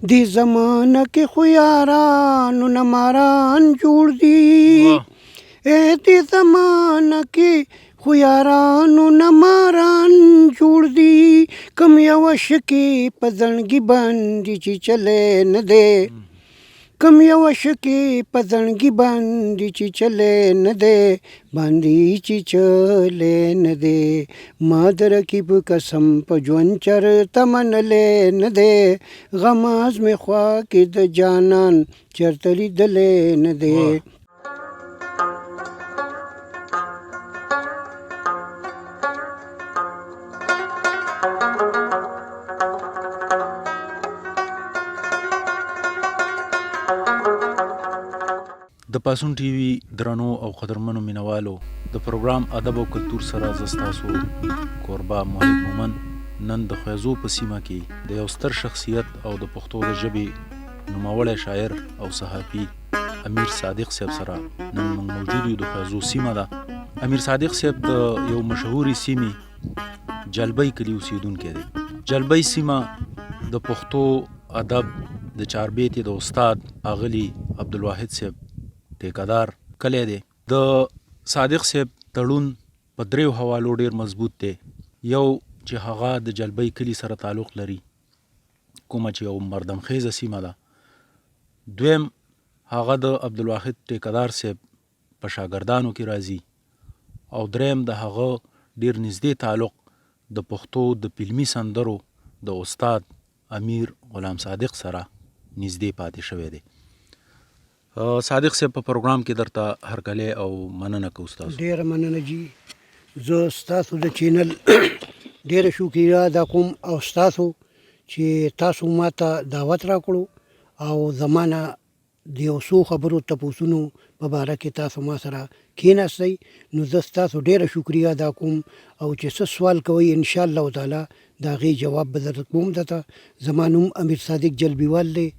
دی زمانه کې خو یارانو نه ماران جوړ دي دی زمانه کې خو یارانو نه ماران جوړ دي کم یوه شکې په زړګي باندې چې چلی نه دی کم یوه شکې په زړګي باندې چې چلی نه دی باندې چې چلی نه دی ما د رقیب قسم په ژوند چرته منلی نه دی غماز مې خوا کې د جانان چرته لیدلی نه دی د پاسون ټي وي درنو او قدرمنو مینوالو د پروګرام ادب او کلتور سره زه ستاسو کوربه محب مومن نن د خیزو په سیمه کې د یو ستر شخصیت او د پښتو د ژبې نوموړی شاعر او صحافي امیر صادق صاحب سره نن موږ موجود یو. د خیزو سیمه ده. امیر صادق صاحب د یو مشهوري سیمې جلبۍ کلي اوسیدونکی دی. جلبۍ سیمه د پښتو ادب د چاربیتې د استاد اغلي عبدالواحد صاحب ټیکدار کلی دی. د صادق صاحب تړون په دریو حوالو ډیر مضبوط دی. یو چې هغه د جلبۍ کلي سره تعلق لري کومه چې یو مردم خیزه سیمه ده. دویم هغه د عبدالواحد ټیکدار صاحب په شاګردانو کې راځي او دریم د هغه ډیر نږدې تعلق د پښتو د فلمي سندرو د استاد امیر غلام صادق سره نږدې پاتې شوی دی. صادق صاحب په پروګرام کې درته هرکلی او مننه کوو. ستاسو ډېره مننه جي. زه ستاسو د چینل ډېره شکریه ادا کوم او ستاسو چې تاسو ما ته دعوت راکړو او زما نه د یو څو خبرو تپوسونو په باره کې تاسو ما سره کښېناستئ نو زه ستاسو ډېره شکریه ادا کوم او چې څه سوال کوئ انشاءالله تعالی د هغې جواب به درته کوم. درته زما نوم امیر صادق جلبیوال دی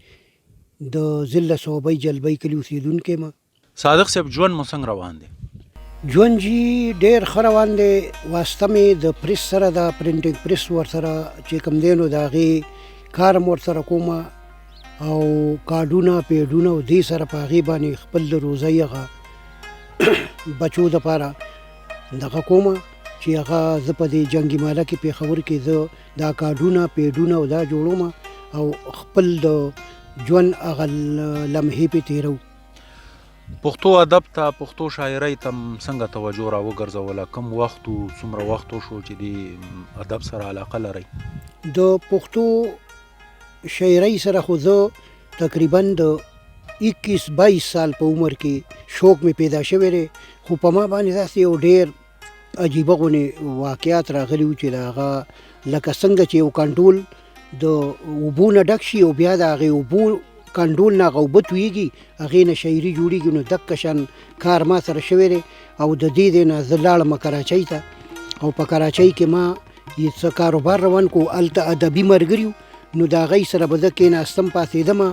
د ضلع صوبۍ جلبۍ کلي اوسېدونکی یم. صادق صاحب ژوند مو څنګه روان دی؟ ژوند جي ډېر ښه روان دی. واسطه مې د پریس سره ده، پرنټینګ پریس ورسره چې کوم دی نو د هغې کار م ورسره کومه او کارډونه پیډونه او دې سره په هغې باندې خپل د روزۍ هغه بچو دپاره دغه کومه چې هغه زه په دې جنګي ماله کې پېښور کې زه دا کارډونه پیډونه او دا جوړوم او خپل د ژوند هغه لمحې پې تېرو. پښتو ادب ته پښتو شاعرۍ ته څنګه توجه را وګرځوله؟ کم وخت و څومره وخت وشو چې د ادب سره علاقه لرئ؟ د پښتو شاعرۍ سره خو زه تقریبا د 21-22 سال په عمر کې شوق مې پیدا شوی دی خو په ما باندې داسې یو ډېر عجیبه غونې واقعات راغلي وو چې د هغه لکه څنګه چې یو کنټرول د اوبو نه ډک شي او بیا د هغې اوبو کنډول نه هغه اوبه تویږي هغې نه شاعري جوړېږي نو دقه شان کار ما سره شوی دی او د دې دی نه زه لاړم کراچۍ ته او په کراچۍ کې ما یې څه کاروبار روان کو هلته ادبي ملګري نو د هغی سره به زه کېناستم پاڅېدمه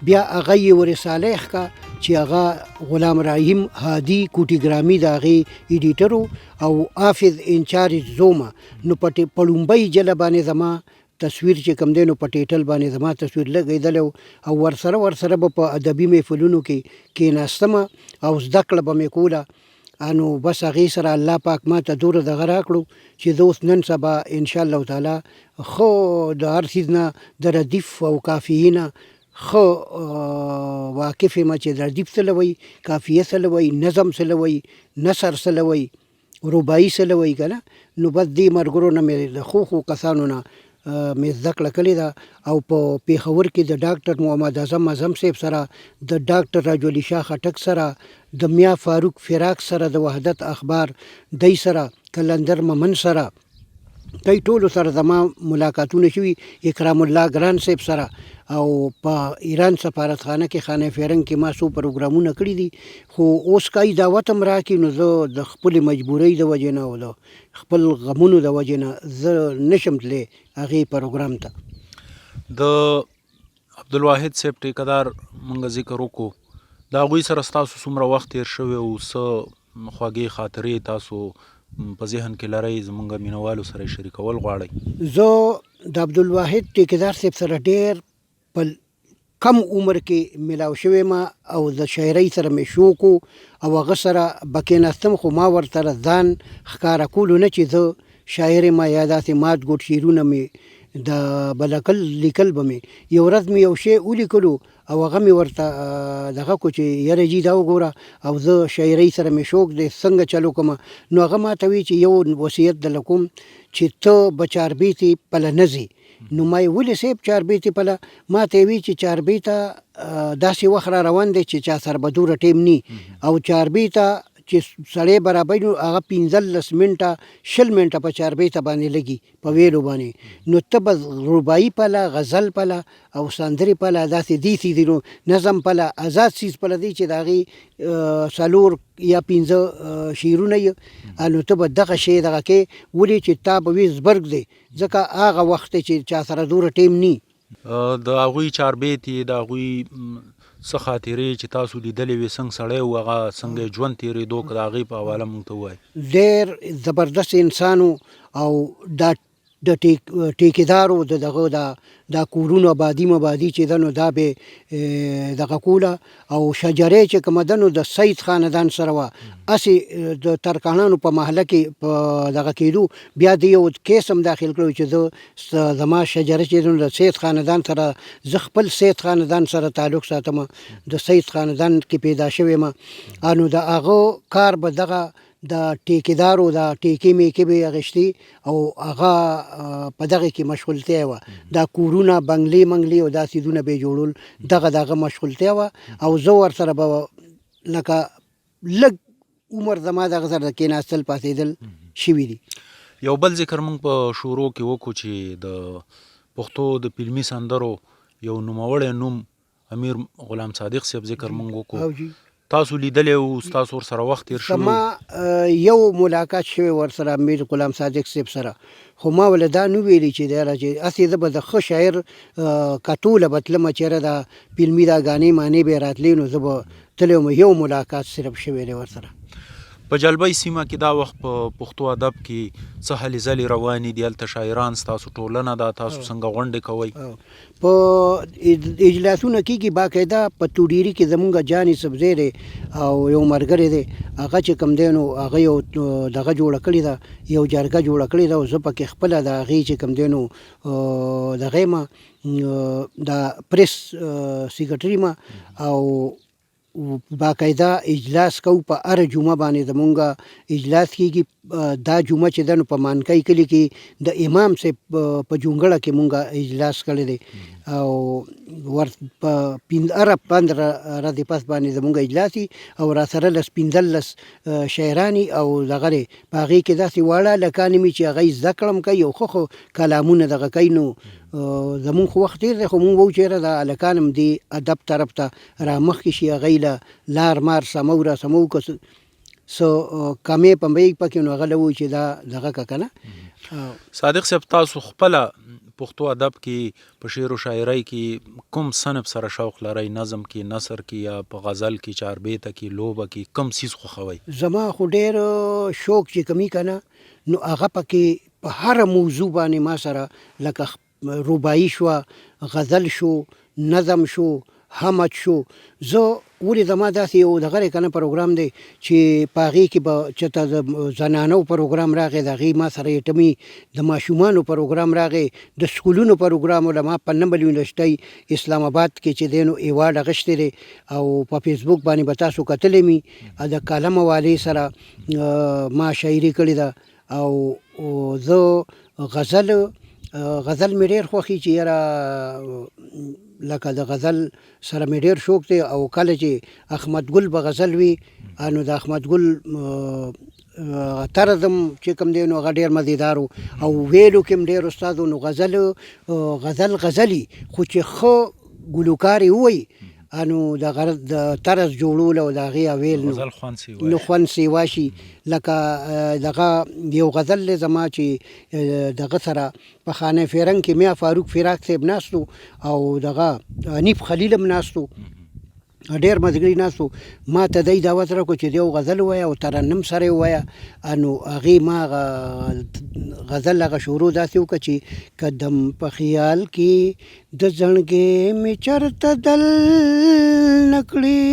بیا هغه یې یو رساله یې ښکه چې هغه غلام رحیم هادي کوټیګرامي د هغې ایډیټر او حافظ انچارج زومه نو په لومبۍ جله باندې زما تصویر چې کوم دی نو په ټیټل باندې زما تصویر لګېدلی او ورسره به په ادبي محفلونو کې کېناستمه او زده کړه به مې کوله نو بس هغې سره الله پاک ما ته دوره دغه راکړو چې زه اوس نن سبا انشاءالله تعالی خو د هر څیز نه د ردیف او کافیې نه خو واقف یم چې ردیف څه له وایي، کافیه څه له وایي، نظم څه له وایي، نثر څه له وایي، رباعي څه له وایي که نه. نو بس دې مرګرو نه مې د ښو کسانو نه مې زده کړه کړې ده او په پېښور کې د ډاکټر محمد اعظم صاحب سره د ډاکټر راج علي شاه خټک سره د میا فاروق فراق سره د وحدت اخبار دی سره کلندر ممن سره دوی ټولو سره زما ملاقاتونه شوي، اکرام الله ګران صاحب سره او په ایران سفارتخانه کې خانه فرنګ کې ما څو پروګرامونه کړي دي خو اوس کای دعوت هم راکړي نو زه د خپلې مجبورۍ د وجې نه او د خپل غمونو د وجې نه زه نشم تللی هغې پروګرام ته. د عبدالواحد صاحب ټیکدار موږ ذکر وکړو د هغوی سره ستاسو څومره وخت تېر شوی او څه خوږې خاطرې تاسو په ذهن کې لرئ زموږ مینوالو سره شریکول غواړئ؟ زه د عبدالواحد ټیکدار صاحب سره ډېر په کم عمر کې ملاو شوی ما او د شاعرۍ سره مې شوق و او هغه سره به کېناستم خو ما ورته ځان ښکاره کولو نه چې زه شاعر یم یا داسې مات ګوټ شعرونه مې د بلکل لیکل به مې یو ورځ مې یو شی ولیکلو او هغه مې ورته دغه کو چې یاره جي دا وګوره او زه شاعرۍ سره مې شوق دی څنګه چلو کوم نو هغه ما ته وی چې یو وصیت در کوم چې ته به چاربیتې پله نه ځې نو ما یې ولې صاحب چاربیتې پله ما ته یې وی چې چاربیته داسې وخت را روان دی چې چا سره به دوره ټیم نی او چاربیته چې سړی برابر نو هغه 15 منټه 20 منټه په چاربیته باندې لګي په ویلو باندې نو ته به رباعي پله غزل پله او سندرې پله داسې دي نو نظم پله آزاد سیز پله دی چې د هغې څلور یا 15 شعرونه یې نو ته به دغه شی دغه کې ولې چې تا به وي زبرګ دی ځکه هغه وخت چې چا سره دوره ټیم نی د هغوی چاربیتې د هغوی څه خاطرې چې تاسو لیدلې وي څنګه سړی و هغه څنګه ژوند تېرېدو که د هغې په حواله موږ ته ووایي ډېر زبردست انسان او دا د ټیکیدارو دغه دا کورونو آبادي مبادي چې ده نو دا به دغه کوله او شجرې چې کومه ده نو د سید خاندان سره وه هسې د ترکاڼانو په محله کې په دغه کېدو بیا د یو کیس هم داخل کړو چې زه زما شجره چې ده نو د سید خاندان سره زه خپل سید خاندان سره تعلق ساتم د سید خاندان کې پیدا شوی یم نو د هغه کار به دغه د ټیکیدارو د ټیکې میکې به اغشتي او هغه په دغه کې مشغولتیا وه دا کورونه بنګلې منګلې او دا سیدونه به جوړول دغه مشغولتیا وه او زه ورسره به لکه لږ عمر زما دغه سره کېناستل پاسېدل شوي دي یو بل ذکر موږ په شروع کې وکړو چې د پښتو د فلمي سندرو یو نوموړی نوم امیر غلام صادق صاحب ذکر موږ وکړو تاسو لیدلی او ستاسو ورسره وخت تېر شوی زما یو ملاقات شوی ورسره امیر غلام صادق صاحب سره خو ما ولې دا نه ویلي چې دی چې هسې زه به د ښه شاعر کتوله به تلمه چېرې دا فلمي دا ګانې مانې به یې راتلې نو زه به تللی وم یو ملاقات صرف شوی دی ورسره په جلبۍ سیمه کې دا وخت په پښتو ادب کې څه هلې ځلې روانې دي هلته شاعران ستاسو ټولنه ده تاسو څنګه غونډې کوئ په اجلاسونه کېږي باقاعده په توډیري کې زمونږ جانې سبزی دی او یو ملګری دی هغه چې کوم دی نو هغه یو دغه جوړه کړې ده یو جرګه جوړه کړې ده او زه پکې خپله د هغې چې کوم دی نو دغه یم د پریس سیکرټري یم او باقاعده اجلاس کو په هر جمعه باندې زمونږ اجلاس کېږي دا جمعه چې ده نو په مانکۍ کلي کې د امام صاحب په جونګړه کې مونږ اجلاس کړی دی او په 15 ورځې پس باندې زمونږ اجلاس او را سره 15 شاعرانی او دغه دی په هغې کې داسې واړه هلکان مې چې هغه یې زده کړم کوي او ښه کلامونه دغه کوي نو زمونږ خو وخت تېر دی خو مونږ وو چېرې د هلکان هم دې ادب طرف ته را مخکې شي هغوی له لار مار سمو را سمو که څه کمې پمبۍ پکې نو هغه له وایي چې دا دغه که که نه صادق صاحب تاسو خپله پښتو ادب کې په شعر و شاعرۍ کې کوم صنف سره شوق لرئ نظم کې نثر کې یا په غزل کې چاربیته کې لوبه کې کوم څیز خوښوئ زما خو ډېر شوق چې کمی که نه نو هغه پکې په هره موضوع باندې ما سره لکه رباعي شوه غزل شو نظم شو حمد شو زه ولې زما داسې یو دغه دی که نه پروګرام دی چې په هغې کې به چېرته د زنانو پروګرام راغی د هغې ما سره ایټمي د ماشومانو پروګرام راغی د سکولونو پروګرام له ما په نمبل یونیورسټۍ اسلام آباد کې چې دی نو ایوارډ اخیستی دی او په فیسبوک باندې به تاسو کتلی می د کالم والې سره ما شاعري کړې ده او زه غزل مې ډېر خوښي چې یاره لکه د غزل سره مې ډېر شوق دی او کله چې احمد ګل به غزل وي نو د احمد ګل طرز هم چې کوم دی نو هغه ډېر مزیدار او ویلو کې هم ډېر استاد نو غزلي خو چې ښه ګلوکار یې ووایي نو د طرز جوړول او د هغې اویل نو خوند سیوا شي لکه دغه یو غزل دی زما چې دغه سره په خانه فرنګ کې میا فاروق فراق صاحب ناستو او دغه حنیف خلیل هم ناستو ډېر مزګري ناستو ما ته دی دعوت راکړو چې یو غزل ووایه او ترنم سره یې ووایه. نو هغې ما غزل هغه شروع داسې وکړه چې قدم په خیال کې د زړګې مې چرته دل نه کړې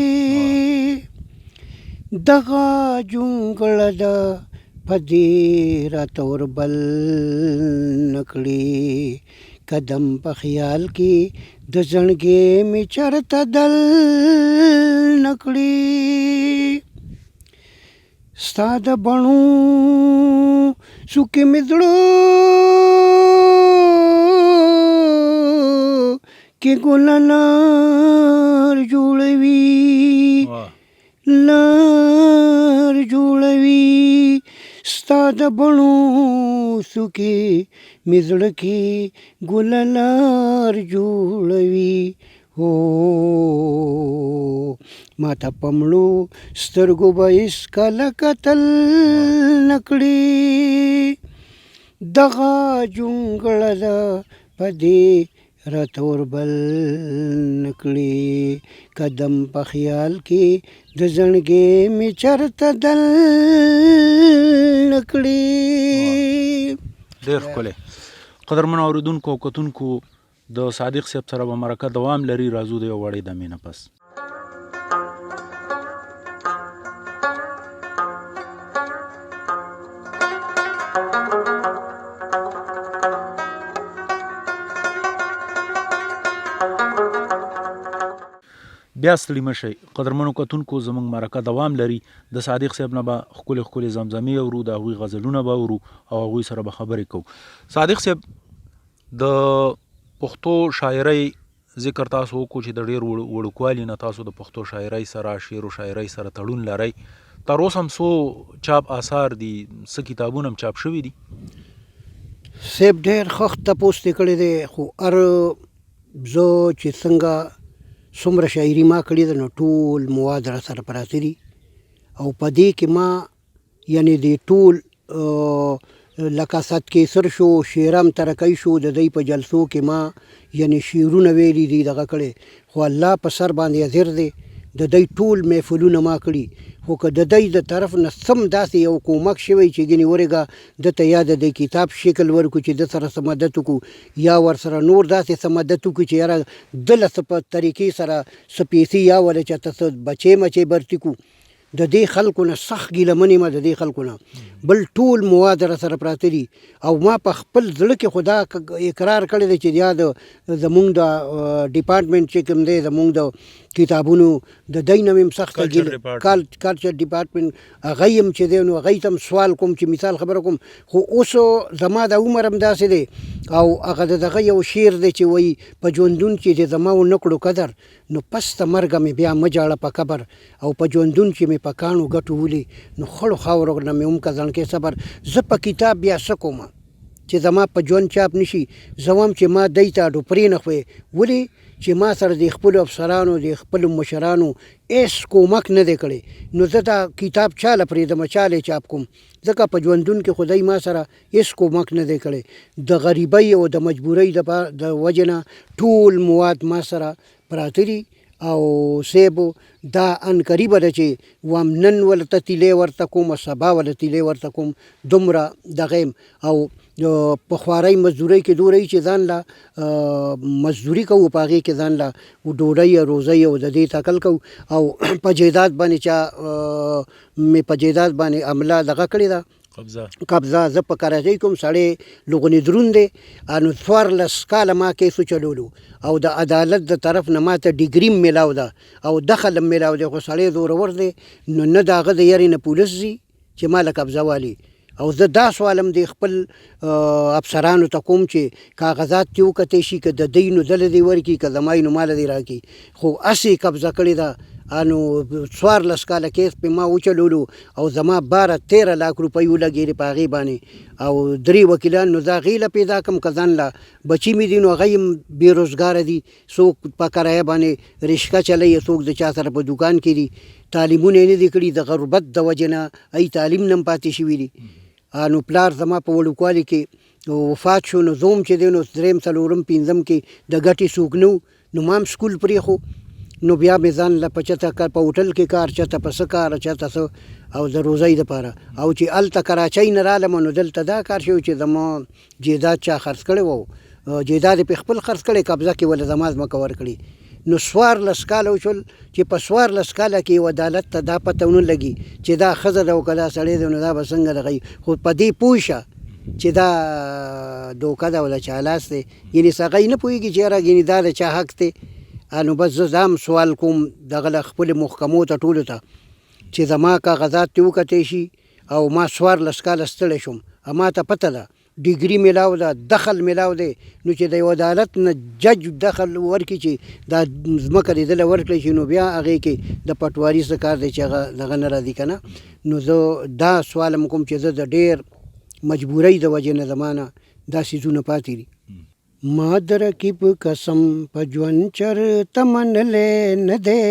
دغه جونګړه ده په دې راته وربل نه کړې قدم په خیال کې د زړګې مې چرته دل نه کړې ستا د بڼو څوکې مې زړه کې ګله لار جوړوي لار جوړوي ستا د بڼو څوکې مې زړه کې ګله لار جوړوي هو ما ته په مړو سترګو به هېڅکله کتل نه کړې دغه جونګړه ده په دې راته وربل نه کړې قدم په خیال کې د زړګې مې چرته دل نه کړې. ډېر ښکلی. قدرمنو اورېدونکو او کتونکو د صادق صاحب سره به مرکه دوام لري. راځو د یو وړې دمې نه پس. بیا ستړي مه شئ. قدرمنو کتونکو زموږ مرکه دوام لري. د صادق صاحب نه به ښکلې ښکلې زمزمې اورو، د هغوی غزلونه به اورو او هغوی سره به خبرې کوو. صادق صاحب د پښتو شاعرۍ ذکر تاسو وکړو چې د ډېر وړوکوالي نه تاسو د پښتو شاعرۍ سره شعر و شاعرۍ سره تړون لرئ. تر اوسه هم څو چاپ آثار دي، څه کتابونه هم چاپ شوي دي؟ صاحب ډېر ښه تپوس دې کړی دی، خو هر زه چې څنګه څومره شاعري ما کړې ده نو ټول مواد را سره پراته دي او په دې کې ما یعنې د ټول لکه صد کیسر شو، شیرم ترکی شو، د دوی په جلسو کې ما یعنې شعرونه ویلي دي دغه کړی، خو الله په سر باندې حاضر دی د دوی ټول محفلونه ما کړي. خو که د دوی د طرف نه سم داسې یو کومک شوی چې ګینې ورېږه دته یا د کتاب شکل ورکړو چې د سره څه مدد وکړو یا ورسره نور داسې څه مدد وکړو چې یاره دله څه په طریقې سره څه پیسې یا وله چاته څه بچې مچې برتي کړو. د دې خلکو نه سخت ګیلمنې ما د دې خلکو نه بل ټول مواد را سره پراته دي او ما په خپل زړه کې خدا اقرار کړی دی چې یا د زمونږ د ډپارټمنټ چې کوم دی زمونږ د کتابونو د دی نه مې سخته کلچر ډپارټمنټ هغه یم چې دی نو هغې ته هم سوال کوم چې مثال خبره کوم. خو اوس زما د عمر هم داسې دی او هغه دغه یو شعر دی چې وایي په ژوندون چې د زما ونه کړو قدر نو پس د مرګه مې بیا مه جاړه په قبر او په ژوندون چې مې په کاڼو ګټو ولي نو خړو خاورو نه مې هم که ځنکې صبر. زه په کتاب بیا څه کوم چې زما په ژوند چاپ نشي، زه وایم چې ما دی ته اډو پرې نه خوې ولې چې ما سره د خپلو افسرانو د خپلو مشرانو هېڅ کومک نه دی کړی نو زه دا کتاب چاله پرېږدم چاله چاپ کوم ځکه په ژوندون کې خدای ما سره هېڅ کومک نه دی کړی. د غریبۍ او د مجبورۍ د وجې نه ټول مواد ما سره پراته دي او صاحب دا ان قریبه ده چې وام نن ولته تیلې ورته کوم سبا ولته تیلې ورته کوم دومره دغه او په خوارۍ مزدورۍ کې دورۍ چې ځان له مزدوري کوو په هغې کې ځان له ډوډۍ روزۍ او د دې تکل کوو او په جایداد باندې چا مې په جایداد باندې عمله دغه کړې ده قبضه. زه په کراچۍ کوم سړی لغونې درون دی نو 14 کاله ما کیسو چلولو او د عدالت د طرف نه ما ته ډیګري میلاو ده او دخل میلاو دی خو سړی زورور دی نو نه د هغه د یارې نه پولیس ځي چې ما له قبضه والي او زه دا سوالم د خپل افسرانو ته کوم چې کاغذات دې وکتی شي که د دوی نو دله دې ورکړي که زما یې نو ماله دې راکړي خو هسې قبضه کړې ده نو 14 کاله کیس پې ما وچلولو او زما 12-13 لاک روپۍ ولګېدې په هغې باندې او 3 وکیلان نو زه هغې له پیدا کړم که ځان له بچي مې دي نو هغه هم بېروزګاره دي څوک په کرایه باندې رشکه چلوي څوک د چا سره په دوکان کې دي تعلیمونه یې نه دي کړي د غربت د وجې نه ای تعلیم نه هم پاتې شوي دي نو پلار زما په وړوکوالي کې وفات شو نو زه هم چې دی نو 3 4 5 کې د ګټې څوک نه نو ما هم سکول پرېښو نو بیا مې ځان له په چته کار په هوټل کې کار چته په څه کار چته څه او د روزۍ دپاره او چې هلته کراچۍ نه رالم نو دلته دا کار شوی چې زما جیداد چا خرڅ کړی و جیداد یې په خپل خرڅ کړی قبضه کې ولې زما ځمکه ورکړي نو 14 کاله وشول چې په 14 کاله کې یو عدالت ته دا پته ونه لګي چې دا ښځه ده او که دا سړی دی نو دا به څنګه دغه خو په دې پوه شه چې دا دوکه ده او د چا لاس دی یعنې هغه نه پوهېږي چې یاره یعنې دا د چا حق دی نو بس زه دا هم سوال کوم دغه له خپلې محکمو ته ټولو ته چې زما کاغذات دې وکتی شي او ما 14 کاله ستړی شوم ما ته پته ده ډیګري میلاو ده دخل میلاو دی نو چې د یو عدالت نه جج دخل ورکړي چې دا ځمکه دې دله ورکړی شي نو بیا هغې کې د پټواري څه کار دی چې هغه دغه نه راځي که نه نو زه دا سوال هم کوم چې زه د ډېر مجبورۍ د وجې نه زما نه دا څیزونه پاتې دي ما درکیب قسم په ژوند چرته منلی نه دی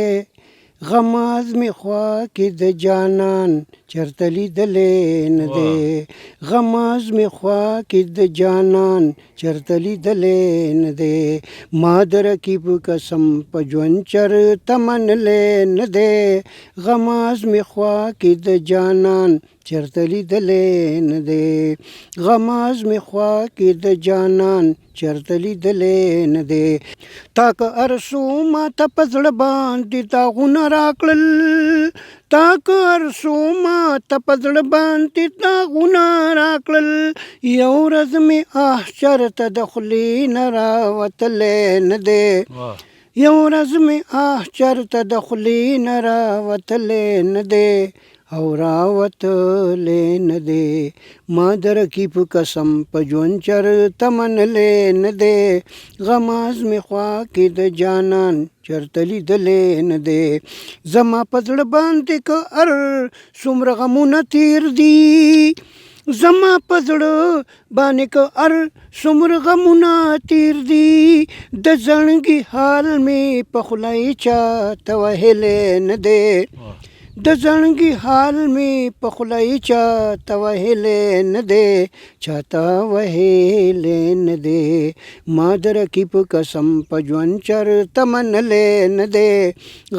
غماز می خوا کې د جانان چرته لیدلی نه دی غماز می خوا کې د جانان چرته لیدلی نه دی ما د رقیب قسم په ژوند چرته منلی نه دی غماز می خوا کې د جانان چرته لیدلی نه دی غماز می خوا کې د جانان چرته لیدلی نه دی تا که ارسو ما ته په زړه باندې داغونه راکړل تا که ارسو ما ته په زړه باندې داغونه راکړل یو ورځ مې چرته د خولې نه راوتلی نه دی یو ورځ مې چرته د خولې نه راوتلی نه دی او راوتلی نه دی ما د رقیب قسم په ژوند چرته منلی نه دی غماز مې خوا کې د جانان چرته لیدلی نه دی زما په زړه باندې که څومره غمونه تیر دي زما په زړه باندې که څومره غمونه تیر دي د زړګي حال مې په خوله چاته وهلی نه دی د زړګي حال مې په خوله چاته وهلی نه دی چاته وهلی نه دی ما د رقیب قسم په ژوند چرته منلی نه دی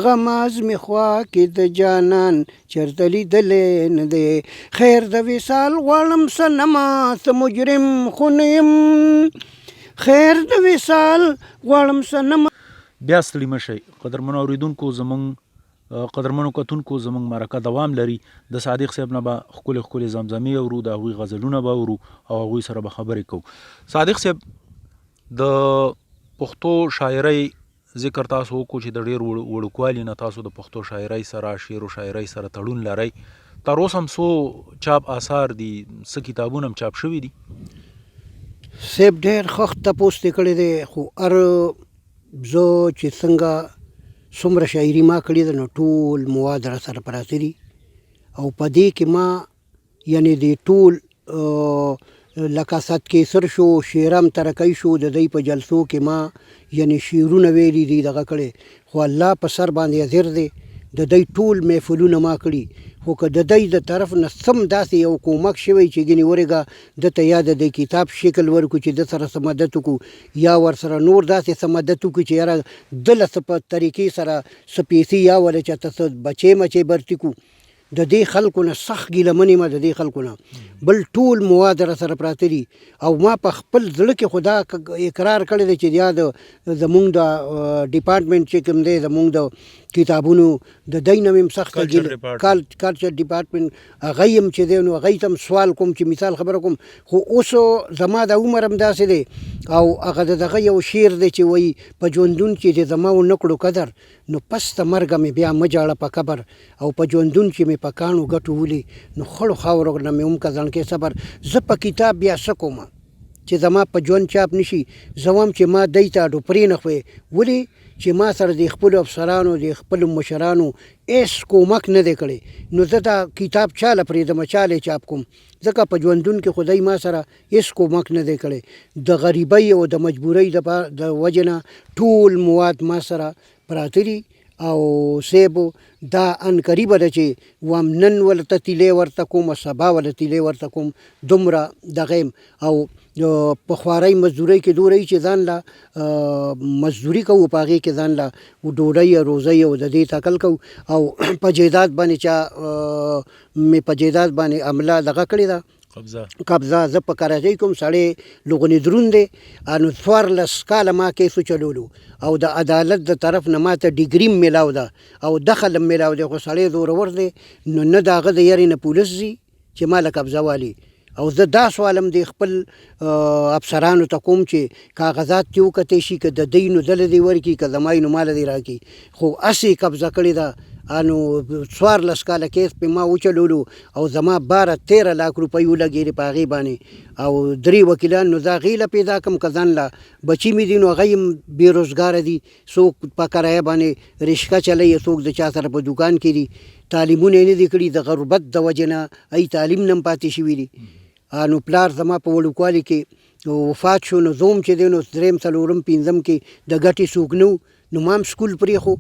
غماز مې خوا کې د جانان چرته لیدلی نه دی خیر د وصال غواړم صنمه څه مجرم خو نه یم خیر د وصال غواړم صنمه بیا ستړي مه شئ قدرمنو اورېدونکو زموږ قدرمنو کتونکو زموږ مرکه دوام لري د صادق صاحب نه به ښکلې ښکلې زمزمې اورو د هغوی غزلونه به اورو او هغوی سره به خبرې کوو صادق صاحب د پښتو شاعرۍ ذکر تاسو وکړو چې د ډېر وړوکوالي نه تاسو د پښتو شاعرۍ سره شعر و شاعرۍ سره تړون لرئ تر اوسه هم څو چاپ آثار دي څه کتابونه هم چاپ شوي دي صاحب ډېر ښه تپوس دې کړی دی خو زه چې څنګه څومره شاعري ما کړې ده نو ټول مواد را سره پراته دي او په دې کې ما یعنې د ټول لکه صد کیسر شو شیرم ترکی شو د دوی په جلسو کې ما یعنې شعرونه ویلي دي دغه کړی خو الله په سر باندې حاضر دی د دوی ټول محفلونه ما کړي خو که د دوی د طرف نه سم داسې یو کومک شوی چې ګینې ورېږه دته یا د کتاب شکل ورکړو چې د سره څه مدد وکړو یا ورسره نور داسې څه مدد وکړو چې یاره دله څه په طریقې سره څه پیسې یا ولې چاته څه بچې مچې برتي کړو د دې خلکو نه سخت ګیلمنې ما د دې خلکو نه بل ټول مواد را سره پراته دي او ما په خپل زړه کې خدا اقرار کړی دی چې یا د زمونږ د ډپارټمنټ چې کوم دی زمونږ د کتابونو د دی نه مې هم سخته کلچر ډپارټمنټ هغه هم چې دی نو هغوی ته هم سوال کوم چې مثال خبره کوم خو اوس زما د عمر هم داسې دی او هغه د دغه یو شعر دی چې وایي په ژوندون چې د زما ونه کړو قدر نو پس د مرګه مې بیا مه جاړه په قبر او په ژوندون چې مې په کاڼو ګټو ولي نو خړو خاورو نه مې هم که ځنکې صبر زه په کتاب بیا څه کوم چې زما په ژوند چاپ نشي زه وایم چې ما دی ته اډو پرې نه خوې ولې چې ما سره د خپلو افسرانو د خپلو مشرانو هېڅ کومک نه دی کړی نو زه دا کتاب چاله پرېږدم چاله چاپ کوم ځکه په ژوندون کې خدای ما سره هېڅ کومک نه دی کړی د غریبۍ او د مجبورۍ د وجې نه ټول مواد ما سره پراته دي او سیب دا ان قریبه ده چې وام نن ولته تیلې ورته کوم سبا ولته تیلې ورته کوم دومره دغه او په خوارۍ مزدورۍ کې دوی چې ځان لا مزدوري کوو په هغې کې ځان لا ډوډۍ روزۍ او د دې تکل کوو او په جیداد باندې چا مې په جیداد باندې عمله دغه کړې ده قبضه زه په کراچۍ کوم سړی لغونې دروند دی نو 14 کاله ما کیسو چلولو او د عدالت د طرف نه ماته ډیګري میلاو ده او دخل میلاو دی خو سړی زورور دی نو نه د هغه د یارې نه پولیس ځي چې ما له قبضه والي او زه دا سوالم د خپل افسرانو ته کوم چې کاغذات دې وکتې شي که د دوی نو دله دې ورکړي که زما یې نو ماله دې راکړي خو هسې قبضه کړې ده نو 14 کاله کیس پې ما وچلولو او زما 12-13 لاک روپۍ ولګېدې په هغې باندې او 3 وکیلان نو دا هغې له پیدا کړم که ځان له بچي مې دي نو هغه هم بېروزګاره دي څوک په کرایه باندې رشکه چلوي څوک د چا سره په دوکان کې دي تعلیمونه یې نه دي کړي د غربت د وجې نه ای تعلیم نه هم پاتې شوي دي نو پلار زما په وړوکوالي کې وفات شو نو زوم چې دی نو 3 4 5 کې د ګټې څوک نه نو ما هم سکول پرېښو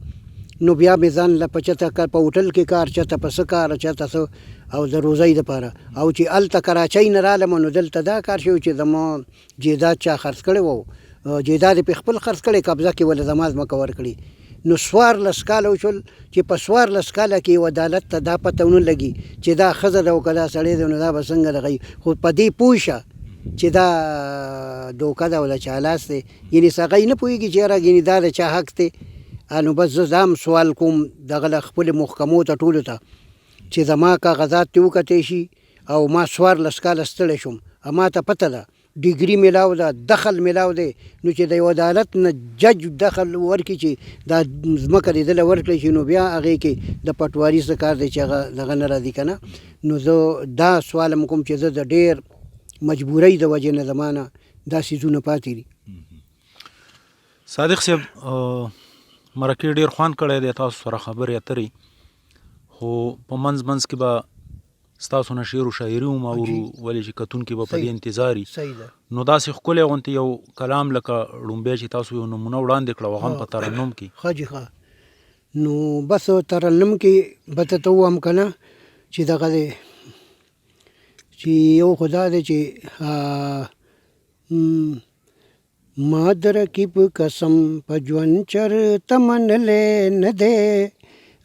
نو بیا مې ځان له په چته کار په هوټل کې کار چته په څه کار چته څه او د روزۍ دپاره او چې هلته کراچۍ نه رالم نو دلته دا کار شو چې زما جیداد چا خرڅ کړی و جیداد یې په خپل خرڅ کړی قبضه کې ولې زما ځمکه ورکړي نو 14 کاله وشول چې په 14 کاله کې یو عدالت ته دا پته ونه لګي چې دا ښځه ده او که دا سړی دی نو دا به څنګه دغه خو په دې پوه شه چې دا دوکه ده او د چا لاس دی یعنې سړی نه پوهېږي چې یاره یعنې دا د چا حق دی نو بس زه هم سوال کوم دغه له خپلو محکمو ته ټولو ته چې زما کاغذات دې وکتې شي او ما 14 کاله ستړی شوم ما ته پته ده ډیګري میلاو ده دخل میلاو دی نو چې د یو عدالت نه جج دخل ورکړي چې دا ځمکه دې دله ورکړی شي نو بیا هغې کې د پټواري څه کار دی چې هغه دغه نه راځي که نه نو زه دا سوال هم کوم چې زه د ډېر مجبورۍ د وجې نه زما نه دا څیزونه پاتې دي صادق صاحب مرکې ډېر خوند کړی دی تاسو سره خبرې اترې خو په منځ منځ کې به ستاسو نه شعر و شاعري هم اورو ولې چې کتونکي به په دې انتظار وي نو داسې ښکلی غوندې یو کلام لکه ړومبی چې تاسو یو نمونه وړاندې کړه هغه هم په ترنم کې ښه جي ښه نو بس ترنم کې به درته ووایم که نه چې دغه دی چې یو خو دا دی چې ما درکیب قسم په ژوند چرته منلی نه دی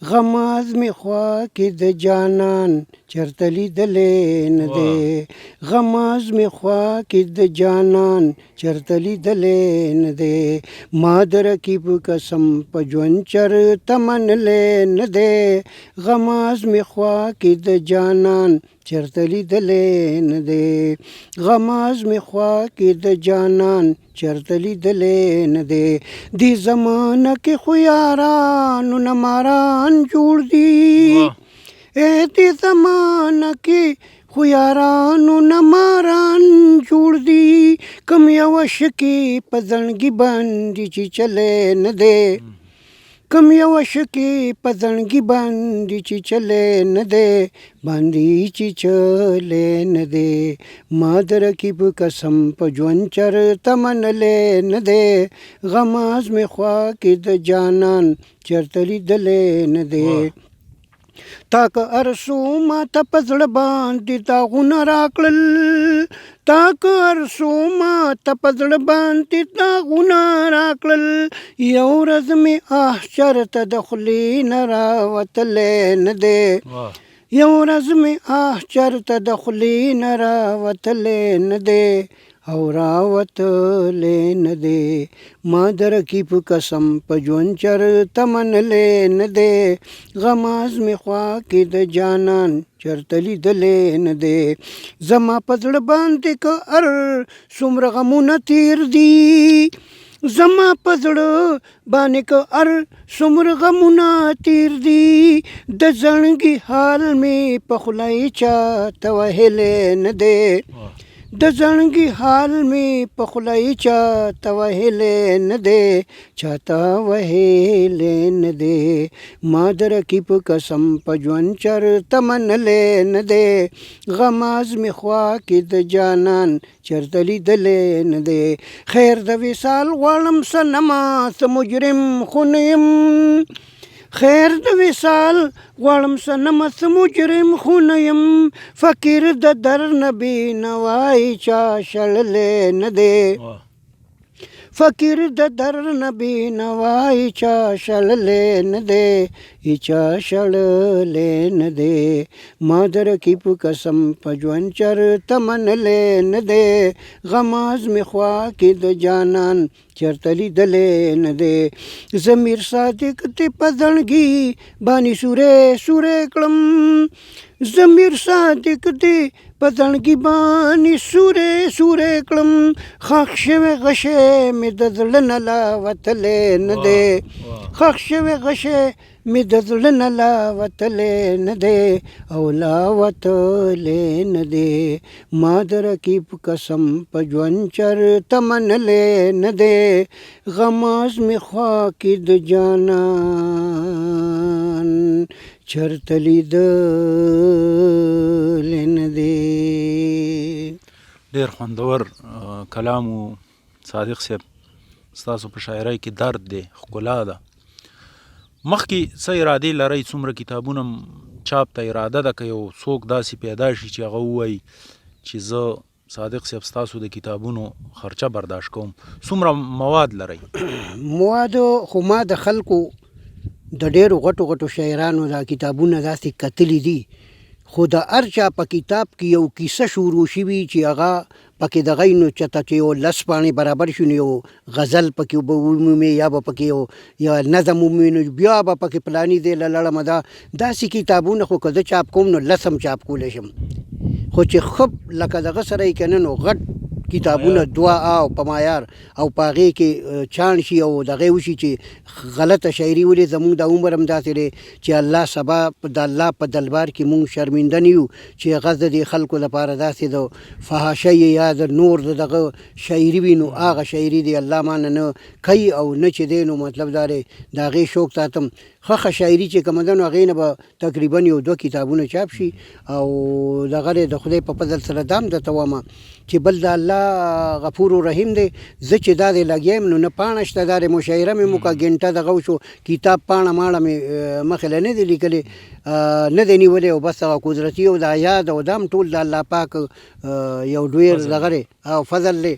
غماز می خوا کې د جانان چرته لیدلی نه دی غماز می خوا کې د جانان چرته لیدلی نه دی ما درکیب قسم په ژوند چرته منلی نه دی غماز می خوا کې د جانان چرته لیدلی نه دی غماز می خوا کې د جانان چرته لیدلی نه دی دی زمانه کې خو یارانو نه ماران جوړ دي دی زمانه کې خو یارانو نه ماران جوړ دي کم یوه شکې په زړګي باندې چې چلی نه دی کم یوه شکې په زړګي باندې چې چلی نه دی باندې چې چلی نه دی ما درکیب قسم په ژوند چرته منلی نه دی غماز می خوا کې د جانان چرته لیدلی نه دی تا که ارسو ما ته په زړه باندې داغونه راکړل تا که ارسو ما ته په زړه باندې داغونه راکړل یو ورځ مې چرته د خولې نه راوتلی نه دی یو ورځ مې چرته د خولې نه راوتلی نه دی او راوتلی نه دی ما درکیب قسم په ژوند چرته منلی نه دی غماز می خوا کې د جانان چرته لیدلی نه دی زما په زړه باندې که هر څومره غمونه تیر دي زما په زړه باندې که هر څومره غمونه تیر دي د زړګي حال مې په خوله چاته وهلی نه دی د زړګي حال مې په خوله چاته وهلی نه دی چاته وهلی نه دی ما درکیب قسم په ژوند چرته منلی نه دی غماز می خوا کې د جانان چرته لیدلی نه دی خیر د وصال غواړم صنما څه مجرم خو نه یم خیر د وصال غواړم صنم څه مجرم خو نه یم فقیر د در نه بینوای چا شړلی نه دی فقیر د در نه بینوای چا شړلی نه دی چا شړلی نه دی ما د رقیب قسم په ژوند چرته منلی نه دی غماز مې خوا کې د جانان چرته لیدلی نه دی ضمیر صادق ته په زړګي باندې سورې سورې کړم ضمیر صادق دی په زړګي باندې سورې سورې کړم ښخ شوی غشی مې د زړه نه لا وتلی نه دی ښخ شوی غشی مې د زړه نه لا وتلی نه دی او لا وتلی نه دی ما د رقیب قسم په ژوند چرته منلی نه دی غماز مې خوا کې د جانان چرته لیدلی نه دی. ډېر خوندور کلام و صادق صاحب. ستاسو په شاعرۍ کې درد دی، ښکلا ده. مخکې څه ارادې لرئ؟ څومره کتابونه چاپ ته اراده ده که یو څوک داسې پیدا شي چې هغه ووایي چې زه صادق صاحب ستاسو د کتابونو خرچه برداشت کوم، څومره مواد لرئ؟ مواد خو ما د خلکو د ډېرو غټو غټو شاعرانو دا کتابونه داسې کتلي دي، خو د هر چا په کتاب کې یو کیسه شروع شوي چې هغه پکې دغه نو چته چې یو 10 پاڼې برابر شي نو یو غزل پکې به ومومي یا به پکې یو نظم ومومي نو بیا به پکې پلاني دی لړمه دا داسې کتابونه خو که زه چاپ کوم نو 10 چاپ کولی شم، خو چې خب لکه دغه سره یې که نه نو غټ کتابونه دوا او په معیار او په هغې کې چاڼ شي او دغې وشي چې غلطه شاعري ولې زمونږ د عمر هم داسې دی چې الله سبا د الله په دربار کې مونږ شرمنده نه یو چې هغه د دې خلکو لپاره داسې د فحاشۍ یا د نور د دغه شاعري وي نو هغه شاعري دی الله مانه نه کوي او نه چې دی نو مطلب دا دی د هغې شوق ساتم ښه شاعري چې کومه ده نو هغې نه به تقریبا یو 2 کتابونه چاپ شي او دغه د خدای په فضل سره دا هم درته وایم چې بل د الله غفور رحیم دی زه چې دا دی لګیا یم نو نه پاڼه شته دا دی مشاعره مې موکه ګنټه دغه وشو کتاب پاڼه ماړه مې مخې له نه دی لیکلې نه دی نیولې او بس هغه قدرتي او دا یاد او دا هم ټول د الله پاک یو ډېر دغه دی او فضل دی.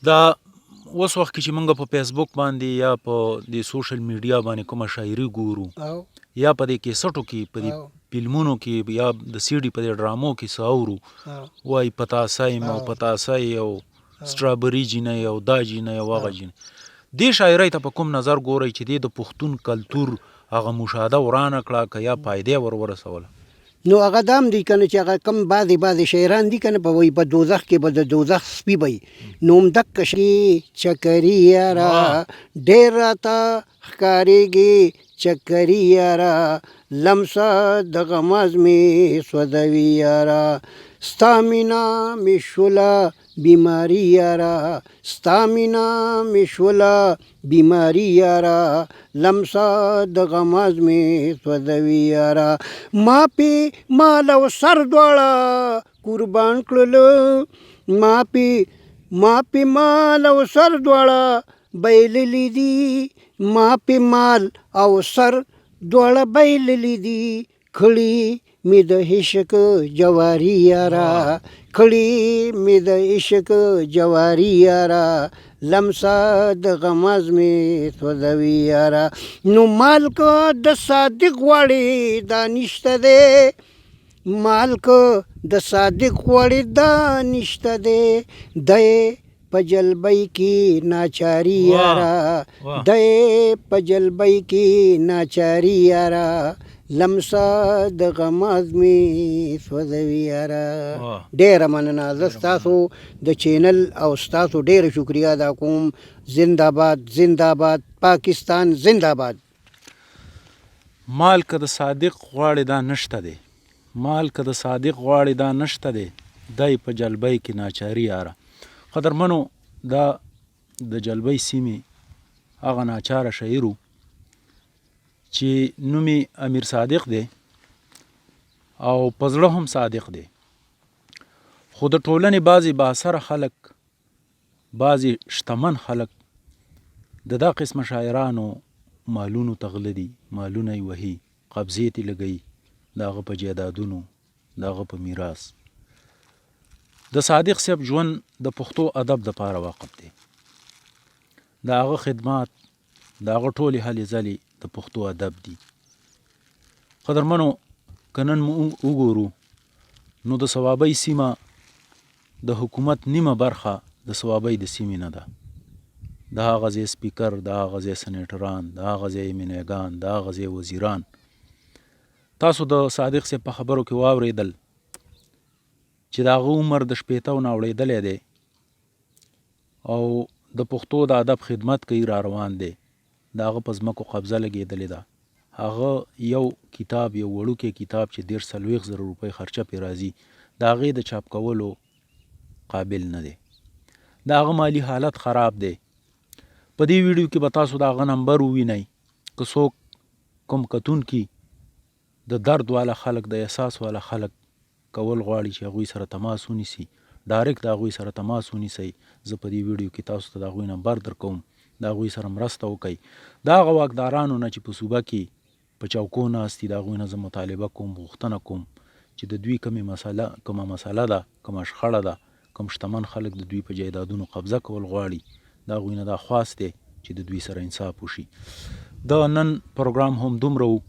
دا اوس وخت کې چې موږ په فیسبوک باندې یا په د سوشل میډیا باندې کومه شاعري ګورو یا په دې کیسټو کې په دې فلمونو کې یا د سیډي په دې ډرامو کې څه اورو وایي پتاسه یم او پتاسه او سټرابري جینۍ او دا جینۍ او هغه جینۍ. دې شاعرۍ ته په کوم نظر ګورئ چې دې د پښتون کلتور هغه مشاهده ورانه کړه که یا فایدې ورسوله؟ نو هغه دام دی کنه چې هغه کم بعضې شاعران دي کنه په وایي په دوزخ کې به د دوزخ سپي به نو همدقه شي چکري یاره ډېر راته ښکارېږي چکري یاره لمسه د غماز مې سوځوي یاره ستا مینا مې شوله بیماری یاره ستا مینا مې شوله بیماری یاره لمسه د غماز مې سوځوي یاره ما پې مال او سر دواړه قربان کړلو ما پې مال او سر دواړه بایللی دي ما پې مال او سر دواړه بایللی دي کړي مې د عشق جواری یاره کړي مې د عشق جواری یاره لمسه د غماز مې سوځوي یاره نو مال که د صادق غواړي دا نشته دی مال که د صادق غواړي دا نشته دی دی په جلبۍ کې ناچاري یاره دی په جلبۍ کې ناچاري یاره لمسه د غماز مې سوځوي یاره. ډېره مننه زه ستاسو د چینل او ستاسو ډېره شکریه ادا کوم. زنده‌باد زنده‌باد پاکستان زنده‌باد. مال که د صادق غواړي دا نشته دی مال که د صادق غواړي دا نشته دی دی په جلبۍ کې ناچاري یاره. قدرمنو دا د جلبۍ سیمې هغه ناچاره شاعر چې نومي امیر صادق دی او په زړه هم صادق دی، خو د ټولنې بعضې بااثره خلک بعضې شتمن خلک د دا قسمه شاعرانو مالونو ته غله دي، مالونه یې وهي، قبضې ترې لګوي، د هغه په جایدادونو، د هغه په میراث. د صادق صاحب ژوند د پښتو ادب دپاره وقف دی. د هغه خدمات، د هغه ټولې هلې ځلې د پښتو ادب دي. قدرمنو، که نن مو وګورو نو د صوابۍ سیمه د حکومت نیمه برخه د صوابۍ د سیمې نه ده. د هغه ځای سپیکر، د هغه ځای سنیټران، د هغه ځای منیګان، د هغه ځای وزیران. تاسو د صادق صاحب په خبرو کې واورېدل چې د هغه عمر د 80 نه اوړېدلی دی او د پښتو د ادب خدمت کوي، را روان دی. د هغه په ځمکو قبضه لګېدلې ده. هغه یو کتاب، یو وړوکی کتاب چې 40-40 زره روپۍ خرچه پرې راځي، د هغې د چاپ کولو قابل نه دی. د هغه مالی حالت خراب دی. په دې ویډیو کې به تاسو د هغه نمبر ووینئ. که څوک کوم کتونکي د درد والا خلک، د احساس والا خلک کول غواړي چې هغوی سره تماس ونیسي، ډایرکټ د هغوی سره تماس ونیسئ. زه په دې ویډیو کې تاسو ته د هغوی نمبر در کوم. د هغوی سره مرسته وکئ. د هغه واکدارانو نه چې په صوبه کې په چوکو ناست دي، د هغوی نه زه مطالبه کوم، غوښتنه کوم چې د دوی کومه مسله ده، کومه شخړه ده، کوم شتمن خلک د دوی په جایدادونو قبضه کول غواړي، د هغوی نه دا خواست دی چې د دوی سره انصاف وشي. د نن پروګرام هم دومره و.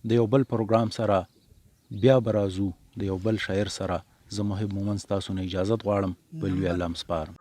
د یو بل پروګرام سره بیا به راځو، د یو بل شاعر سره. زه محب مومند ستاسو نه اجازت غواړم. په لوی الله م سپارم.